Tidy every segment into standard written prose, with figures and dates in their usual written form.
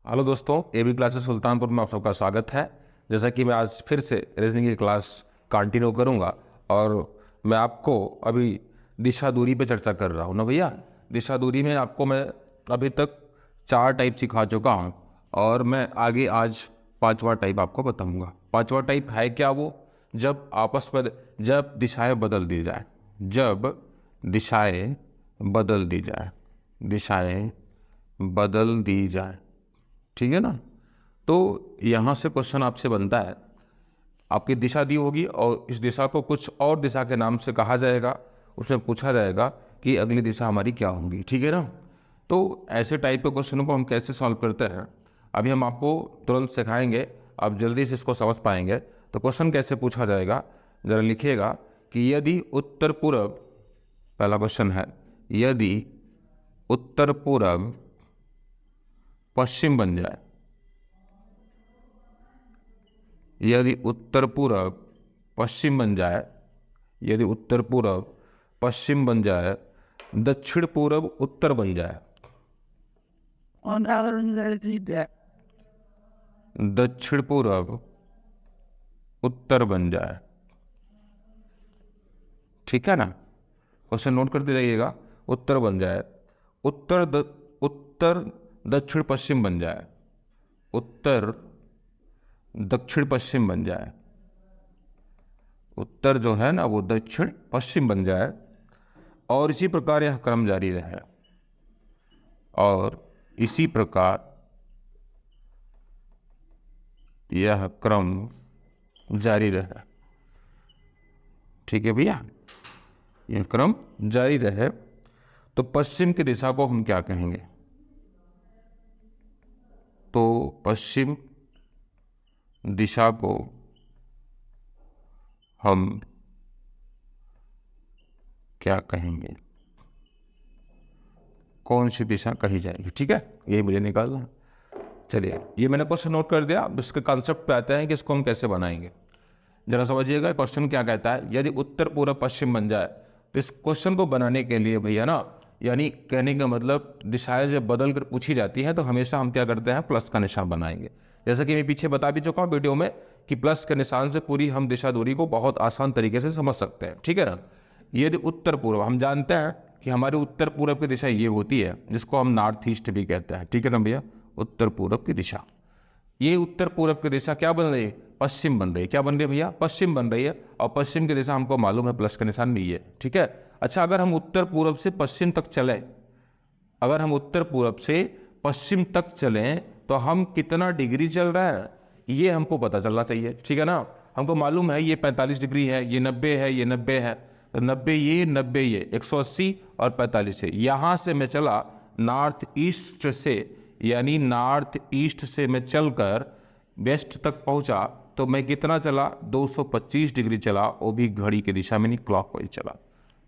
Hello दोस्तों, AB classes Sultanpur में आप सबका स्वागत है। जैसा कि मैं आज फिर से रीजनिंग की क्लास कंटिन्यू करूंगा और मैं आपको अभी दिशा दूरी पे चर्चा कर रहा हूं ना भैया। दिशा दूरी में आपको मैं अभी तक 4 टाइप सिखा चुका हूं और मैं आगे आज 5वां टाइप आपको बताऊंगा। 5वां टाइप है क्या? वो जब दिशाएं बदल दी जाए, जब दिशाएं बदल दी जाए, दिशाएं बदल दी जाए, ठीक है ना। तो यहाँ से क्वेश्चन आपसे बनता है, आपकी दिशा दी होगी और इस दिशा को कुछ और दिशा के नाम से कहा जाएगा। उसमें पूछा जाएगा कि अगली दिशा हमारी क्या होगी, ठीक है ना। तो ऐसे टाइप के क्वेश्चनों को हम कैसे सॉल्व करते हैं अभी हम आपको तुरंत सिखाएंगे। आप जल्दी से इसको समझ पाएंगे। तो क्वेश्चन कैसे पूछा जाएगा, जरा लिखिएगा कि यदि उत्तर पूर्व, पहला क्वेश्चन है, यदि उत्तर पूर्व पश्चिम बन जाए, यदि उत्तर पूर्व पश्चिम बन जाए, यदि उत्तर पूर्व पश्चिम बन जाए, दक्षिण पूर्व उत्तर बन जाए, दक्षिण पूर्व उत्तर बन जाए, ठीक है ना। क्वेश्चन नोट करते जाइएगा। उत्तर बन जाए, उत्तर दक्षिण पश्चिम बन जाए, उत्तर दक्षिण पश्चिम बन जाए, उत्तर जो है ना वो दक्षिण पश्चिम बन जाए और इसी प्रकार यह क्रम जारी रहे, और इसी प्रकार यह क्रम जारी रहे, ठीक है भैया, यह क्रम जारी रहे। तो पश्चिम की दिशा को हम क्या कहेंगे? तो पश्चिम दिशा को हम क्या कहेंगे? कौन सी दिशा कही जाएगी? ठीक है, ये मुझे निकालना। चलिए, ये मैंने क्वेश्चन नोट कर दिया। अब इसके कॉन्सेप्ट पे आते हैं कि इसको हम कैसे बनाएंगे। जरा समझिएगा क्वेश्चन क्या कहता है। यदि उत्तर पूर्व पश्चिम बन जाए, तो इस क्वेश्चन को बनाने के लिए भैया ना, यानी कहने का मतलब दिशाएं जब बदल कर पूछी जाती हैं तो हमेशा हम क्या करते हैं, प्लस का निशान बनाएंगे। जैसा कि मैं पीछे बता भी चुका हूँ वीडियो में कि प्लस के निशान से पूरी हम दिशा दूरी को बहुत आसान तरीके से समझ सकते हैं, ठीक है ना। यदि उत्तर पूर्व, हम जानते हैं कि हमारी उत्तर पूर्व की दिशा ये होती है जिसको हम नॉर्थ ईस्ट भी कहते हैं, ठीक है ना भैया। उत्तर पूर्व की दिशा, ये उत्तर पूर्व की दिशा क्या बन रही है? पश्चिम बन रही है। क्या बन रही है भैया? पश्चिम बन रही है। और पश्चिम की दिशा हमको मालूम है, प्लस का निशान नहीं है, ठीक है। अच्छा, अगर हम उत्तर पूर्व से पश्चिम तक चले, अगर हम उत्तर पूर्व से पश्चिम तक चलें तो हम कितना डिग्री चल रहा है ये हमको पता चलना चाहिए, ठीक है ना। हमको मालूम है ये 45 डिग्री है, ये 90 है, ये 90 है, तो 90 ये, 90 ये, 180 और 45 है। यहाँ से मैं चला नॉर्थ ईस्ट से, यानी नॉर्थ ईस्ट से मैं चलकर वेस्ट तक पहुंचा, तो मैं कितना चला? 225 डिग्री चला, वो भी घड़ी की दिशा में, नहीं क्लॉकवाइज चला।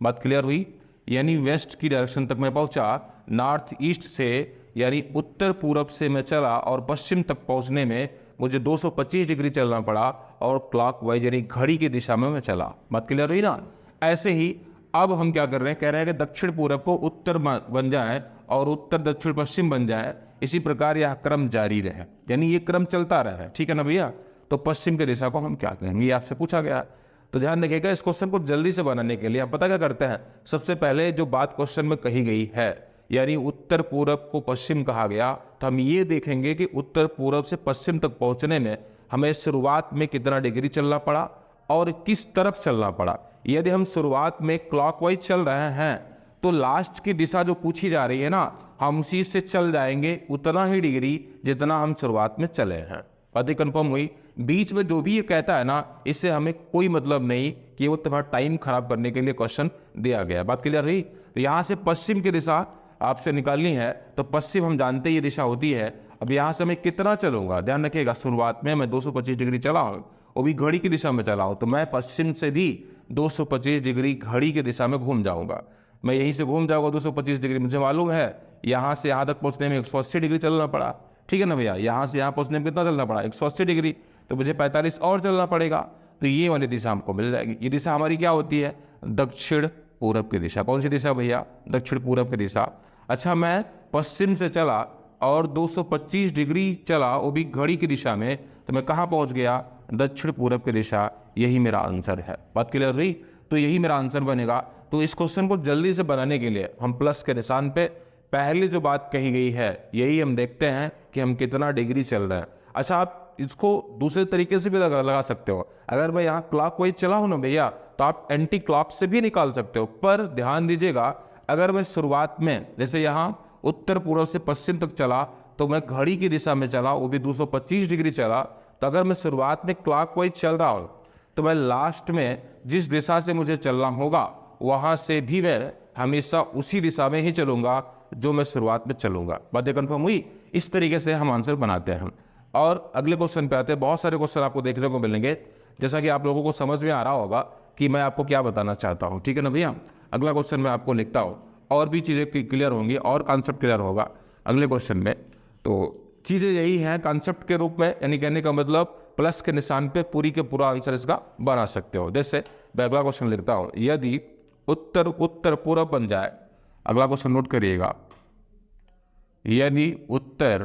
बात क्लियर हुई? यानी वेस्ट की डायरेक्शन तक मैं पहुंचा, नॉर्थ ईस्ट से यानी उत्तर पूरब से मैं चला और पश्चिम तक पहुंचने में मुझे 225 डिग्री चलना पड़ा और क्लॉकवाइज यानी घड़ी की दिशा में मैं चला। बात क्लियर हुई ना। ऐसे ही अब हम क्या कर रहे हैं, कह रहे हैं कि दक्षिण पूरब को उत्तर बन जाए और उत्तर दक्षिण पश्चिम बन जाए, इसी प्रकार यह क्रम जारी रहे, यानी ये क्रम चलता रहे, ठीक है ना भैया। तो पश्चिम की दिशा को हम क्या कहेंगे, ये आपसे पूछा गया। तो ध्यान रखिएगा, इस क्वेश्चन को जल्दी से बनाने के लिए हम पता क्या करते हैं, सबसे पहले जो बात क्वेश्चन में कही गई है, यानी उत्तर पूरब को पश्चिम कहा गया, तो हम ये देखेंगे कि उत्तर पूरब से पश्चिम तक पहुंचने में हमें शुरुआत में कितना डिग्री चलना पड़ा और किस तरफ चलना पड़ा। यदि हम शुरुआत में क्लॉकवाइज चल रहे हैं तो लास्ट की दिशा जो पूछी जा रही है ना, हम उसी से चल जाएंगे उतना ही डिग्री जितना हम शुरुआत में चले हैं। बात कंफर्म हुई? बीच में जो भी ये कहता है ना, इससे हमें कोई मतलब नहीं कि वो तुम्हारा टाइम खराब करने के लिए क्वेश्चन दिया गया। बात क्लियर हुई? तो यहाँ से पश्चिम की दिशा आपसे निकालनी है, तो पश्चिम हम जानते ये दिशा होती है। अब यहाँ से मैं कितना चलूंगा, ध्यान रखिएगा, शुरुआत में मैं 225 डिग्री चला हूँ, वो भी घड़ी की दिशा में चला हूँ, तो मैं पश्चिम से भी 225 डिग्री घड़ी की दिशा में घूम जाऊंगा। मैं यहीं से घूम जाऊंगा 225 डिग्री, मुझे मालूम है यहाँ से यहाँ तक पहुँचने में 180 डिग्री चलना पड़ा, ठीक है ना भैया। यहाँ से यहाँ पहुँचने में कितना चलना पड़ा? 180 डिग्री, तो मुझे 45 और चलना पड़ेगा, तो ये वाली दिशा हमको मिल जाएगी। ये दिशा हमारी क्या होती है? दक्षिण पूरब की दिशा। कौन सी दिशा भैया? दक्षिण पूरब की दिशा। अच्छा, मैं पश्चिम से चला और 225 डिग्री चला, वो भी घड़ी की दिशा में, तो मैं कहाँ पहुँच गया? दक्षिण पूरब की दिशा। यही मेरा आंसर है। बात क्लियर रही? तो यही मेरा आंसर बनेगा। तो इस क्वेश्चन को जल्दी से बनाने के लिए हम प्लस के निशान पे पहले जो बात कही गई है यही हम देखते हैं कि हम कितना डिग्री चल रहे हैं। अच्छा, आप इसको दूसरे तरीके से भी लगा सकते हो। अगर मैं यहाँ क्लॉकवाइज चला हूँ ना भैया, तो आप एंटी क्लॉक से भी निकाल सकते हो। पर ध्यान दीजिएगा, अगर मैं शुरुआत में जैसे यहाँ उत्तर पूर्व से पश्चिम तक चला, तो मैं घड़ी की दिशा में चला, वो भी 225 डिग्री चला। तो अगर मैं शुरुआत में क्लॉकवाइज चल रहा हूँ, तो मैं लास्ट में जिस दिशा से मुझे चलना होगा वहाँ से भी मैं हमेशा उसी दिशा में ही चलूँगा जो मैं शुरुआत में चलूँगा। बातें कन्फर्म हुई? इस तरीके से हम आंसर बनाते हैं। और अगले क्वेश्चन पे आते हैं। बहुत सारे क्वेश्चन आपको देखने को मिलेंगे, जैसा कि आप लोगों को समझ में आ रहा होगा कि मैं आपको क्या बताना चाहता हूँ। ठीक है ना भैया? अगला क्वेश्चन मैं आपको लिखता हूँ, और भी चीज़ें क्लियर होंगी और कॉन्सेप्ट क्लियर होगा अगले क्वेश्चन में। तो चीज़ें यही हैं कॉन्सेप्ट के रूप में, यानी कहने का मतलब प्लस के निशान पे पूरी के पूरा आंसर इसका बना सकते हो। जैसे मैं अगला क्वेश्चन लिखता हूँ, यदि उत्तर उत्तर पूर्व बन जाए। अगला क्वेश्चन नोट करिएगा, यदि उत्तर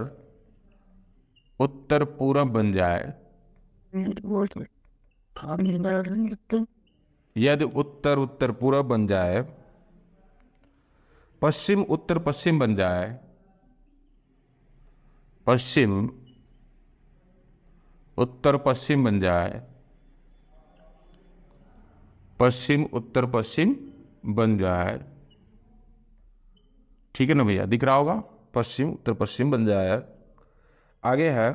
उत्तर पूर्व बन जाए, यदि उत्तर उत्तर पूर्व बन जाए, पश्चिम उत्तर पश्चिम बन जाए, पश्चिम उत्तर पश्चिम बन जाए, पश्चिम उत्तर पश्चिम बन जाए। ठीक है ना भैया? दिख रहा होगा, पश्चिम उत्तर पश्चिम बन जाए। आगे है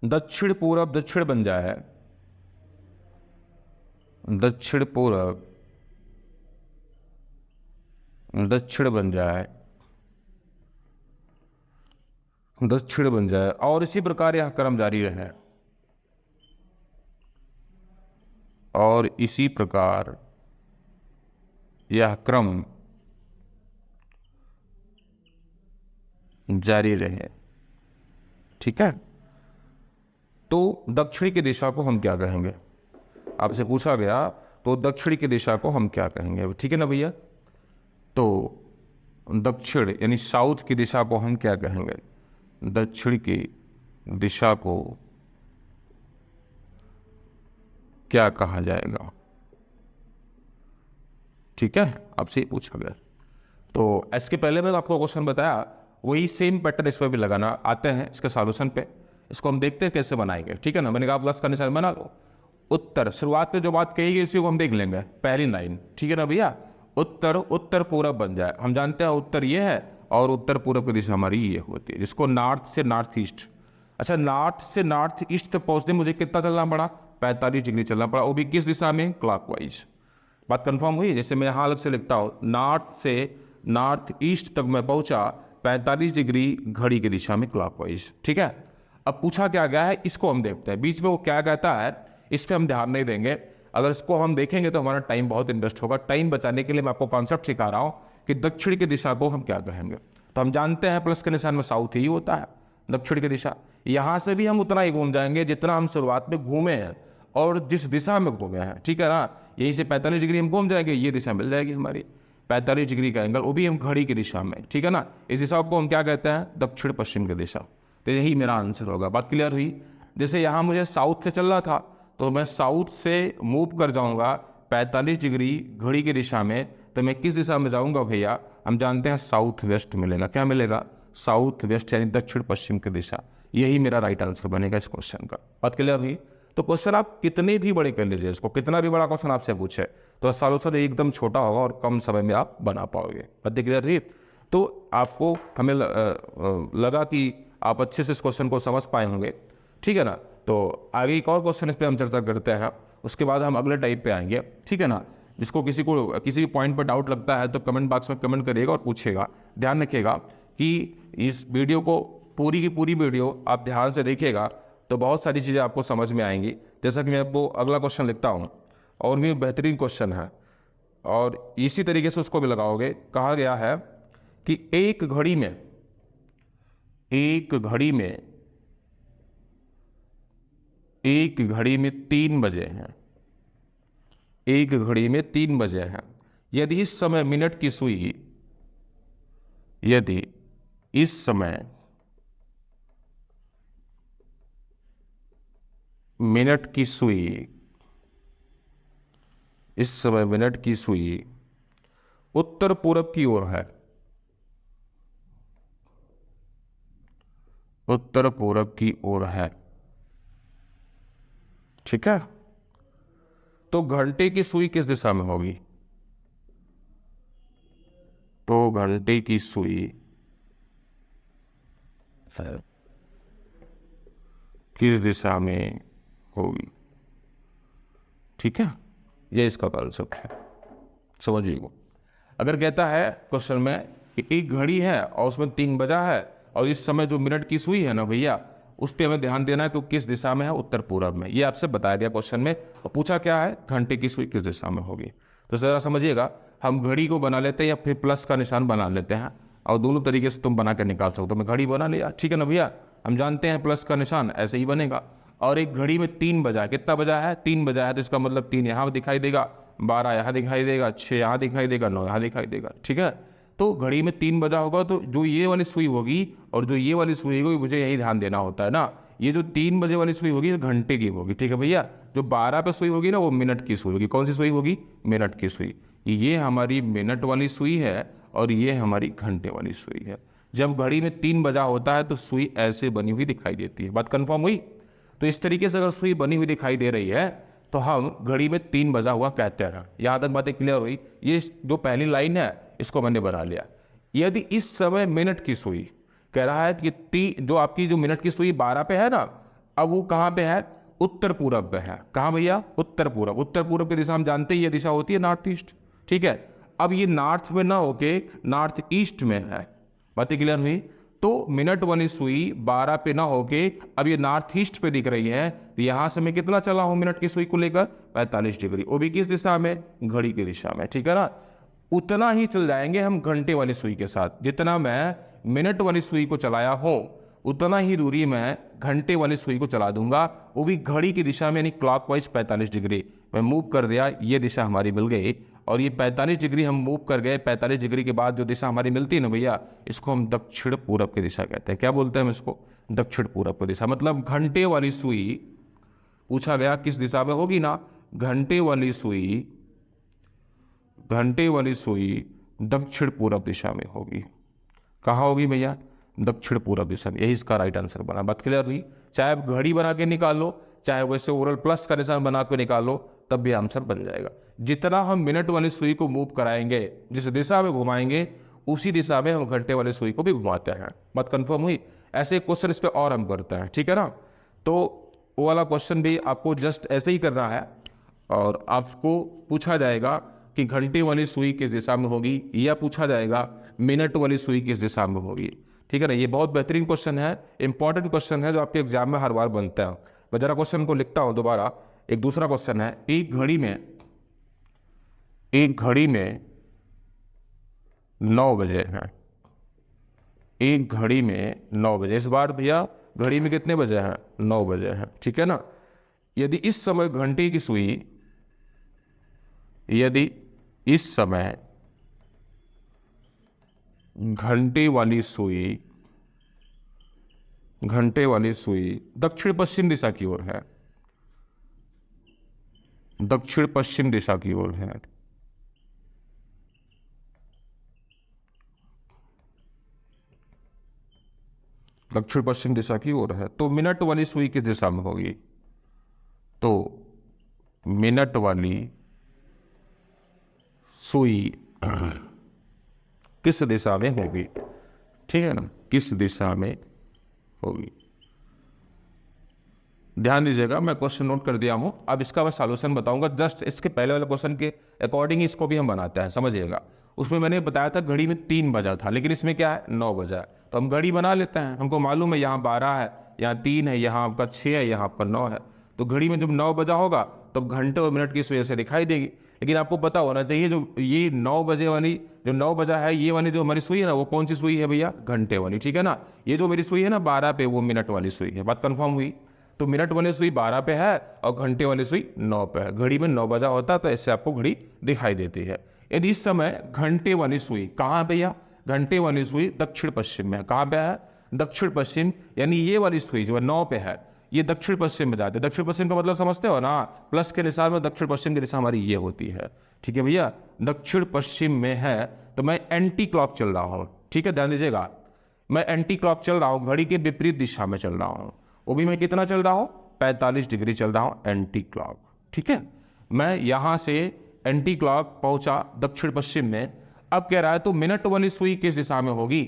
दक्षिण पूरब दक्षिण बन जाए, दक्षिण पूरब दक्षिण बन जाए, दक्षिण बन जाए। और इसी प्रकार यह क्रम जारी रहे, और इसी प्रकार यह क्रम जारी रहे। ठीक है? तो दक्षिण की दिशा को हम क्या कहेंगे? आपसे पूछा गया, तो दक्षिण की दिशा को हम क्या कहेंगे? ठीक है ना भैया? तो दक्षिण यानी साउथ की दिशा को हम क्या कहेंगे? दक्षिण की दिशा को क्या कहा जाएगा? ठीक है, आपसे ही पूछा गया। तो इसके पहले मैंने आपको क्वेश्चन बताया, वही सेम पैटर्न इस पर भी लगाना। आते हैं इसके सॉल्यूशन पे, इसको हम देखते हैं कैसे बनाएंगे। ठीक है ना? मैंने कहा प्लस का निशान बना लो। उत्तर, शुरुआत में जो बात कही गई इसी को हम देख लेंगे, पहली लाइन। ठीक है ना भैया? उत्तर उत्तर पूरब बन जाए। हम जानते हैं उत्तर ये है और उत्तर पूरब की दिशा हमारी ये होती है, जिसको नॉर्थ से नॉर्थ ईस्ट। अच्छा, नॉर्थ से नॉर्थ ईस्ट तक पहुंचने मुझे कितना चलना पड़ा? 45 डिग्री चलना पड़ा, वो भी किस दिशा में? क्लॉकवाइज। बात कंफर्म हुई? जैसे मैं यहाँ अलग से लिखता हूँ, नॉर्थ से नॉर्थ ईस्ट तक मैं पहुंचा 45 डिग्री घड़ी की दिशा में क्लॉकवाइज। ठीक है? अब पूछा क्या गया है, इसको हम देखते हैं। बीच में वो क्या कहता है इस पर हम ध्यान नहीं देंगे। अगर इसको हम देखेंगे तो हमारा टाइम बहुत इन्वेस्ट होगा। टाइम बचाने के लिए मैं आपको कॉन्सेप्ट सिखा रहा हूँ कि दक्षिण की दिशा को हम क्या कहेंगे। तो हम जानते हैं प्लस के निशान में साउथ ही होता है, दक्षिण की दिशा। यहाँ से भी हम उतना ही घूम जाएंगे जितना हम शुरुआत में घूमे हैं और जिस दिशा में घूमे हैं। ठीक है ना? यहीं से 45 डिग्री हम घूम जाएंगे, ये दिशा मिल जाएगी हमारी 45 डिग्री का एंगल, वो भी हम घड़ी की दिशा में। ठीक है ना? इस दिशा को हम क्या कहते हैं? दक्षिण पश्चिम की दिशा। तो यही मेरा आंसर होगा। बात क्लियर हुई? जैसे यहाँ मुझे साउथ से चलना था, तो मैं साउथ से मूव कर जाऊँगा 45 डिग्री घड़ी की दिशा में। तो मैं किस दिशा में जाऊँगा भैया? हम जानते हैं साउथ वेस्ट मिलेगा। क्या मिलेगा? साउथ वेस्ट, यानी दक्षिण पश्चिम की दिशा। यही मेरा राइट आंसर बनेगा इस क्वेश्चन का। बात क्लियर हुई? तो क्वेश्चन आप कितने भी बड़े कर लीजिए, इसको कितना भी बड़ा क्वेश्चन आपसे पूछे तो सॉल्यूशन एकदम छोटा होगा और कम समय में आप बना पाओगे। बात क्लियर हुई? तो आपको हमें लगा कि आप अच्छे से इस क्वेश्चन को समझ पाए होंगे। ठीक है ना? तो आगे एक और क्वेश्चन इस पर हम चर्चा करते हैं, उसके बाद हम अगले टाइप पे आएंगे। ठीक है ना? जिसको किसी को किसी पॉइंट पर डाउट लगता है तो कमेंट बॉक्स में कमेंट करिएगा और पूछेगा। ध्यान रखिएगा कि इस वीडियो को पूरी की पूरी वीडियो आप ध्यान से देखिएगा तो बहुत सारी चीज़ें आपको समझ में आएंगी। जैसा कि मैं आपको अगला क्वेश्चन लिखता हूँ, और भी बेहतरीन क्वेश्चन है और इसी तरीके से उसको भी लगाओगे। कहा गया है कि एक घड़ी में 3 बजे हैं, एक घड़ी में 3 बजे हैं। यदि इस समय मिनट की सुई, यदि इस समय मिनट की सुई, इस समय मिनट की सुई उत्तर पूरब की ओर है, उत्तर पूरब की ओर है, ठीक है। तो घंटे की सुई किस दिशा में होगी? तो घंटे की सुई किस दिशा में होगी, ठीक है। ये इसका कॉन्सेप्ट है, समझिएगा। अगर कहता है क्वेश्चन में कि एक घड़ी है और उसमें 3 बजा है और इस समय जो मिनट की सुई है ना भैया, उस पर हमें ध्यान देना है कि किस दिशा में है, उत्तर पूरब में। ये आपसे बताया गया क्वेश्चन में। और पूछा क्या है, घंटे की सुई किस दिशा में होगी। तो जरा समझिएगा, हम घड़ी को बना लेते हैं या फिर प्लस का निशान बना लेते हैं, और दोनों तरीके से तुम बना के निकाल सकते हो। मैं घड़ी बना लिया, ठीक है ना भैया, हम जानते हैं प्लस का निशान ऐसे ही बनेगा। और एक घड़ी में 3 बजा है, कितना बजा है, 3 बजा है, तो इसका मतलब 3 यहाँ दिखाई देगा, 12 यहाँ दिखाई देगा, 6 यहाँ दिखाई देगा, 9 यहाँ दिखाई देगा, ठीक है। तो घड़ी में 3 बजा होगा, तो जो ये वाली सुई होगी और जो ये वाली सुई होगी, मुझे यही ध्यान देना होता है ना। ये जो 3 बजे वाली सुई होगी घंटे की होगी, ठीक है भैया। जो 12 पे सुई होगी ना, वो मिनट की सुई होगी। कौन सी सुई होगी, मिनट की सुई। ये हमारी मिनट वाली सुई है और ये हमारी घंटे वाली सुई है। जब घड़ी में 3 बजा होता है तो सुई ऐसे बनी हुई दिखाई देती है। बात कंफर्म हुई। तो इस तरीके से अगर सुई बनी हुई दिखाई दे रही है तो हम घड़ी में 3 बजा हुआ कहते हैं। यहाँ तक बातें क्लियर हुई। ये जो पहली लाइन है इसको मैंने बना लिया। यदि इस समय मिनट की सुई कह रहा है कि जो आपकी जो मिनट की सुई 12 पे है ना, अब वो कहाँ पे है, उत्तर पूरब पे है। कहाँ भैया, उत्तर पूरब। उत्तर पूरब की दिशा हम जानते ही, ये दिशा होती है नॉर्थ ईस्ट, ठीक है। अब ये नॉर्थ में ना होके नॉर्थ ईस्ट में है। बातें क्लियर हुई। तो मिनट वाली सुई 12 पे ना होके अब ये नॉर्थ ईस्ट पे दिख रही है। तो यहां से मैं कितना चला हूं मिनट की सुई को लेकर, 45 डिग्री। वो भी किस दिशा में, घड़ी की दिशा में, ठीक है ना। उतना ही चल जाएंगे हम घंटे वाली सुई के साथ। जितना मैं मिनट वाली सुई को चलाया हूं उतना ही दूरी मैं घंटे वाली सुई को चला दूंगा, वो भी घड़ी की दिशा में, यानी क्लॉकवाइज 45 डिग्री मैं मूव कर दिया। ये दिशा हमारी मिल गई और ये 45 डिग्री हम मूव कर गए। 45 डिग्री के बाद जो दिशा हमारी मिलती है ना भैया, इसको हम दक्षिण पूरब की दिशा कहते हैं। क्या बोलते हैं हम इसको, दक्षिण पूरब की दिशा। मतलब घंटे वाली सुई पूछा गया किस दिशा में होगी ना, घंटे वाली सुई, घंटे वाली सुई दक्षिण पूरब दिशा में होगी। कहाँ होगी भैया, दक्षिण पूरब दिशा में। यही इसका राइट आंसर बना। बात क्लियर हुई। चाहे आप घड़ी बना के निकाल लो, चाहे वैसे ओरल प्लस का निशान बना के निकाल लो, तब भी आंसर बन जाएगा। जितना हम मिनट वाली सुई को मूव कराएंगे, जिस दिशा में घुमाएंगे, उसी दिशा में हम घंटे वाली सुई को भी घुमाते हैं। बात कंफर्म हुई। ऐसे क्वेश्चन इस पर और हम करते हैं, ठीक है ना। तो वो वाला क्वेश्चन भी आपको जस्ट ऐसे ही करना है और आपको पूछा जाएगा कि घंटे वाली सुई किस दिशा में होगी, या पूछा जाएगा मिनट वाली सुई किस दिशा में होगी, ठीक है ना। ये बहुत बेहतरीन क्वेश्चन है, इंपॉर्टेंट क्वेश्चन है, जो आपके एग्जाम में हर बार बनता है। मैं जरा क्वेश्चन को लिखता हूं दोबारा। एक दूसरा क्वेश्चन है, एक घड़ी में 9 बजे हैं। एक घड़ी में 9 बजे। इस बार भैया घड़ी में कितने बजे हैं, 9 बजे हैं, ठीक है ना। यदि इस समय घंटे की सुई, यदि इस समय घंटे वाली सुई दक्षिण पश्चिम दिशा की ओर है, दक्षिण पश्चिम दिशा की ओर है, दक्षिण पश्चिम दिशा की ओर है, तो मिनट वाली सुई किस दिशा में होगी, तो मिनट वाली सुई किस दिशा में होगी, ठीक है ना, किस दिशा में होगी। ध्यान दीजिएगा, मैं क्वेश्चन नोट कर दिया हूं। अब इसका मैं सॉल्यूशन बताऊंगा। जस्ट इसके पहले वाले क्वेश्चन के अकॉर्डिंग इसको भी हम बनाते हैं, समझिएगा। उसमें मैंने बताया था घड़ी में 3 बजा था, लेकिन इसमें क्या है, 9 बजा है। तो हम घड़ी बना लेते हैं। हमको मालूम है यहाँ 12 है, यहाँ 3 है, यहाँ आपका 6 है, यहाँ आपका 9 है। तो घड़ी में जब 9 बजा होगा तो घंटे और मिनट की सुई से दिखाई देगी। लेकिन आपको पता होना चाहिए, जो ये 9 बजे वाली, जो 9 बजा है, ये वाली जो हमारी सुई है ना, वो कौन सी सुई है भैया, घंटे वाली, ठीक है ना। ये जो मेरी सुई है ना 12 पे, वो मिनट वाली सुई है। बात कंफर्म हुई। तो मिनट वाली सुई 12 पे है और घंटे वाली सुई 9 पे है। घड़ी में 9 बजा होता है तो ऐसे आपको घड़ी दिखाई देती है। यदि इस समय घंटे वाली सुई कहाँ है भैया, घंटे वाली सुई दक्षिण पश्चिम में है। कहाँ पे है? दक्षिण पश्चिम, यानी ये वाली सुई जो है 9 पे है, ये दक्षिण पश्चिम में जाते हैं। दक्षिण पश्चिम का मतलब समझते हो ना, प्लस के निशान में दक्षिण पश्चिम की दिशा हमारी ये होती है। ठीक है भैया, दक्षिण पश्चिम में है तो मैं एंटी क्लॉक चल रहा हूँ। ठीक है, ध्यान दीजिएगा, मैं एंटी क्लॉक चल रहा हूँ, घड़ी के विपरीत दिशा में चल रहा हूँ। वो भी मैं कितना चल रहा हूँ? 45 डिग्री चल रहा हूँ एंटी क्लॉक। ठीक है, मैं यहाँ से एंटी क्लॉक पहुँचा दक्षिण पश्चिम में। अब कह रहा है तो मिनट वाली सुई किस दिशा में होगी?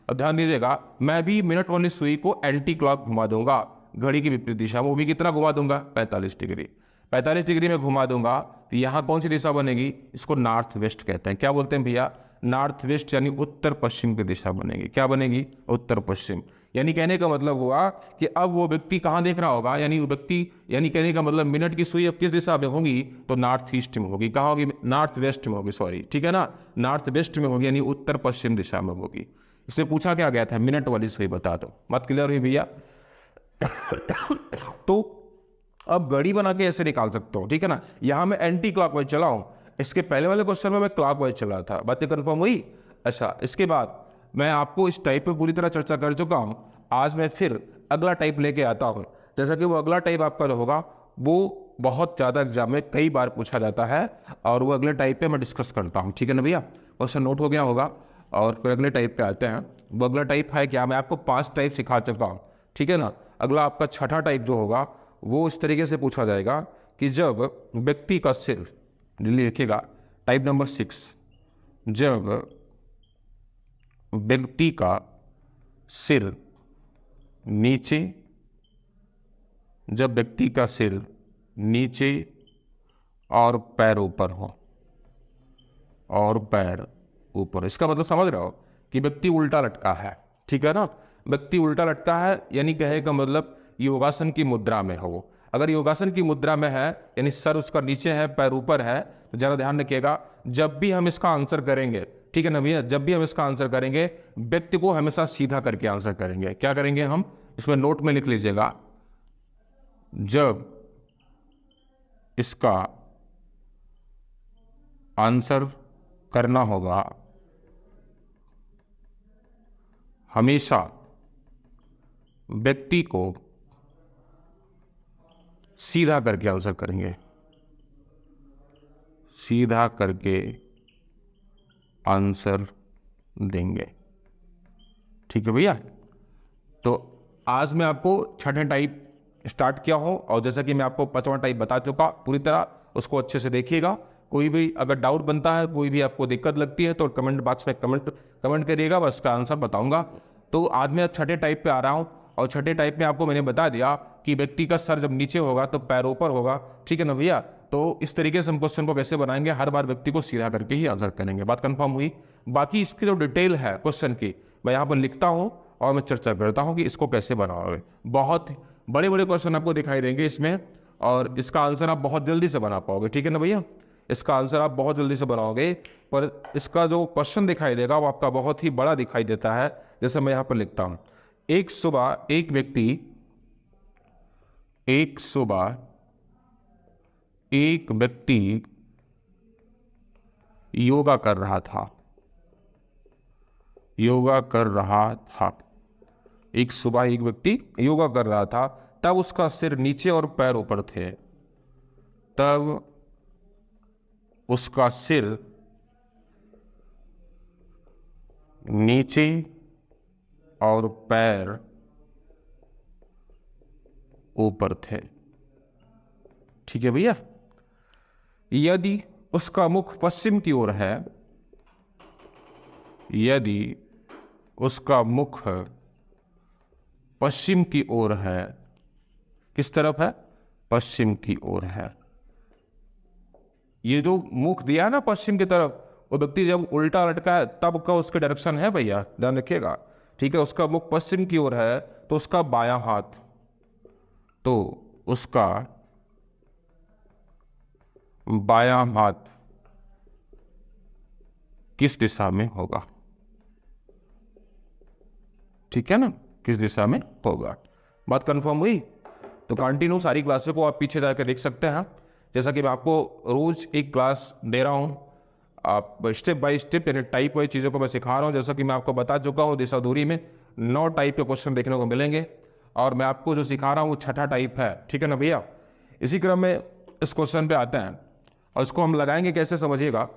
अब ध्यान दीजिएगा, मैं भी मिनट वाली सुई को एंटी क्लॉक घुमा दूंगा घड़ी की विपरीत दिशा में। वो भी कितना घुमा दूंगा? 45 डिग्री। 45 डिग्री में घुमा दूंगा तो यहाँ कौन सी दिशा बनेगी? इसको नॉर्थ वेस्ट कहते हैं। क्या बोलते हैं भैया? नॉर्थ वेस्ट, यानी उत्तर पश्चिम की दिशा बनेगी। क्या बनेगी? उत्तर पश्चिम। यानी कहने का मतलब हुआ कि अब वो व्यक्ति कहाँ देख रहा होगा, यानी वो व्यक्ति, यानी कहने का मतलब मिनट की सुई अब किस दिशा में होगी? तो नॉर्थ ईस्ट में होगी। कहाँ होगी? नॉर्थ वेस्ट में होगी, सॉरी, ठीक है ना, नॉर्थ वेस्ट में होगी, यानी उत्तर पश्चिम दिशा में होगी। इससे पूछा क्या गया था? मिनट वाली सुई बता दो। बात क्लियर हुई भैया? तो अब घड़ी बना के ऐसे निकाल सकते हो, ठीक है ना। यहां मैं एंटी क्लॉकवाइज चला हूं, इसके पहले वाले क्वेश्चन में मैं क्लॉकवाइज चला था। बातें कंफर्म हुई? अच्छा, इसके बाद मैं आपको इस टाइप पे पूरी तरह चर्चा कर चुका हूं। आज मैं फिर अगला टाइप लेके आता हूं। जैसा कि वो अगला टाइप आपका जो होगा वो बहुत ज़्यादा एग्जाम में कई बार पूछा जाता है, और वो अगले टाइप पे मैं डिस्कस करता हूँ। ठीक है ना भैया, क्वेश्चन नोट हो गया होगा। और फिर अगले टाइप पे आते हैं। वो अगला टाइप है क्या? मैं आपको 5 टाइप सिखा चुका हूँ, ठीक है ना। अगला आपका छठा टाइप जो होगा वो इस तरीके से पूछा जाएगा कि जब व्यक्ति का सिर, लिखिएगा टाइप नंबर 6, जब व्यक्ति का सिर नीचे, जब व्यक्ति का सिर नीचे और पैर ऊपर हो, और पैर ऊपर, इसका मतलब समझ रहे हो कि व्यक्ति उल्टा लटका है। ठीक है ना, व्यक्ति उल्टा लटका है, यानी कहे का मतलब योगासन की मुद्रा में हो। अगर योगासन की मुद्रा में है, यानी सर उसका नीचे है, पैर ऊपर है, तो जरा ध्यान रखिएगा, जब भी हम इसका आंसर करेंगे, ठीक है ना भैया, जब भी हम इसका आंसर करेंगे व्यक्ति को हमेशा सीधा करके आंसर करेंगे। क्या करेंगे हम? इसमें नोट में लिख लीजिएगा, जब इसका आंसर करना होगा हमेशा व्यक्ति को सीधा करके आंसर करेंगे, सीधा करके आंसर देंगे। ठीक है भैया, तो आज मैं आपको छठे टाइप स्टार्ट किया हूं, और जैसा कि मैं आपको 5वां टाइप बता चुका पूरी तरह, उसको अच्छे से देखिएगा। कोई भी अगर डाउट बनता है, कोई भी आपको दिक्कत लगती है, तो कमेंट बॉक्स में कमेंट करिएगा, बस इसका आंसर बताऊंगा। तो आज मैं छठे टाइप पे आ रहा हूं, और छठे टाइप में आपको मैंने बता दिया कि व्यक्ति का सर जब नीचे होगा तो पैर ऊपर होगा। ठीक है ना भैया, तो इस तरीके से हम क्वेश्चन को कैसे बनाएंगे, हर बार व्यक्ति को सीधा करके ही आंसर करेंगे। बात कंफर्म हुई? बाकी इसकी जो डिटेल है क्वेश्चन की मैं यहाँ पर लिखता हूँ और मैं चर्चा करता हूँ कि इसको कैसे बनाओगे। बहुत बड़े बड़े क्वेश्चन आपको दिखाई देंगे इसमें, और इसका आंसर आप बहुत जल्दी से बना पाओगे। ठीक है ना भैया, इसका आंसर आप बहुत जल्दी से बनाओगे, पर इसका जो क्वेश्चन दिखाई देगा वो आपका बहुत ही बड़ा दिखाई देता है। जैसे मैं यहाँ पर लिखता हूँ, एक सुबह एक व्यक्ति योगा कर रहा था, एक सुबह एक व्यक्ति योगा कर रहा था, तब उसका सिर नीचे और पैर ऊपर थे, तब उसका सिर नीचे और पैर ऊपर थे। ठीक है भैया, यदि उसका मुख पश्चिम की ओर है, यदि उसका मुख पश्चिम की ओर है, किस तरफ है? पश्चिम की ओर है। ये जो मुख दिया है ना पश्चिम की तरफ, वो व्यक्ति जब उल्टा लटका है तब का उसके डायरेक्शन है भैया, ध्यान रखिएगा। ठीक है, उसका मुख पश्चिम की ओर है तो उसका बायां हाथ, तो उसका बायां हाथ किस दिशा में होगा? ठीक है ना, किस दिशा में होगा? बात कंफर्म हुई? तो कंटिन्यू सारी क्लासों को आप पीछे जाकर देख सकते हैं। जैसा कि मैं आपको रोज एक क्लास दे रहा हूं, आप स्टेप बाय स्टेप यानी टाइप वाइज चीज़ों को मैं सिखा रहा हूँ। जैसा कि मैं आपको बता चुका हूँ, दिशा दूरी में 9 टाइप के क्वेश्चन देखने को मिलेंगे और मैं आपको जो सिखा रहा हूँ वो छठा टाइप है, ठीक है ना भैया। इसी क्रम में इस क्वेश्चन पे आते हैं और इसको हम लगाएंगे कैसे समझिएगा,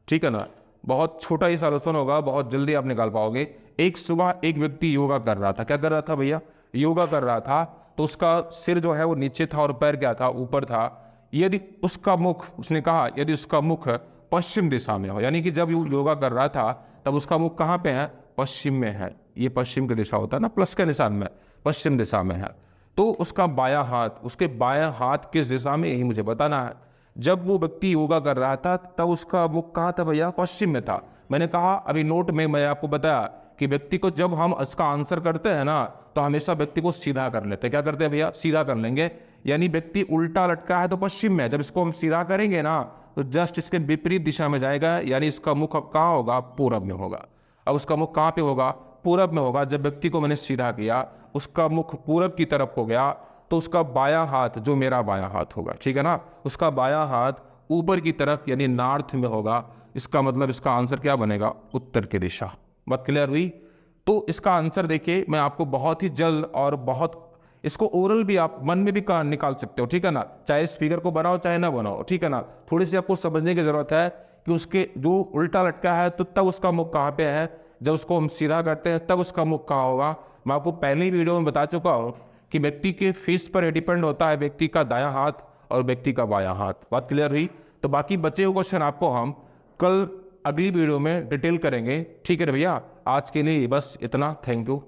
ठीक है ना। बहुत छोटा ही सॉल्यूशन होगा, बहुत जल्दी आप निकाल पाओगे। एक सुबह एक व्यक्ति योगा कर रहा था। क्या कर रहा था भैया? योगा कर रहा था। तो उसका सिर जो है वो नीचे था और पैर क्या था? ऊपर था। यदि उसका मुख, उसने कहा यदि उसका मुख पश्चिम दिशा में हो, यानी कि जब योगा कर रहा था तब उसका मुख कहाँ पे है? पश्चिम में है। ये पश्चिम की दिशा होता है ना, प्लस के निशान में, पश्चिम दिशा में है। तो उसका बायां हाथ, उसके बायां हाथ किस दिशा में, यही मुझे बताना है। जब वो व्यक्ति योगा कर रहा था तब उसका मुख कहाँ था भैया? पश्चिम में था। मैंने कहा अभी नोट में मैं आपको बताया कि व्यक्ति को जब हम इसका आंसर करते हैं ना तो हमेशा व्यक्ति को सीधा कर लेते हैं। क्या करते हैं भैया? सीधा कर लेंगे। यानी व्यक्ति उल्टा लटका है तो पश्चिम में है, जब इसको हम सीधा करेंगे ना तो जस्ट इसके विपरीत दिशा में जाएगा, यानी इसका मुख अब कहाँ होगा? पूरब में होगा। अब उसका मुख कहाँ पे होगा? पूरब में होगा। जब व्यक्ति को मैंने सीधा किया, उसका मुख पूरब की तरफ हो गया, तो उसका बायां हाथ, जो मेरा बायां हाथ होगा, ठीक है ना, उसका बायां हाथ ऊपर की तरफ यानी नॉर्थ में होगा। इसका मतलब इसका आंसर क्या बनेगा? उत्तर की दिशा। बात क्लियर हुई? तो इसका आंसर देखिए मैं आपको बहुत ही जल्द और बहुत, इसको ओरल भी आप मन में भी निकाल सकते हो, ठीक है ना। चाहे इस फिगर को बनाओ चाहे ना बनाओ, ठीक है ना। थोड़ी सी आपको समझने की जरूरत है कि उसके जो उल्टा लटका है तो तब उसका मुख कहाँ पे है, जब उसको हम सीधा करते हैं तब उसका मुख कहाँ होगा। मैं आपको पहले ही वीडियो में बता चुका हूँ कि व्यक्ति के फेस पर डिपेंड होता है व्यक्ति का दायां हाथ और व्यक्ति का बायां हाथ। बात क्लियर हुई? तो बाकी बचे हुए क्वेश्चन आपको हम कल अगली वीडियो में डिटेल करेंगे, ठीक है भैया। आज के लिए बस इतना। Thank you.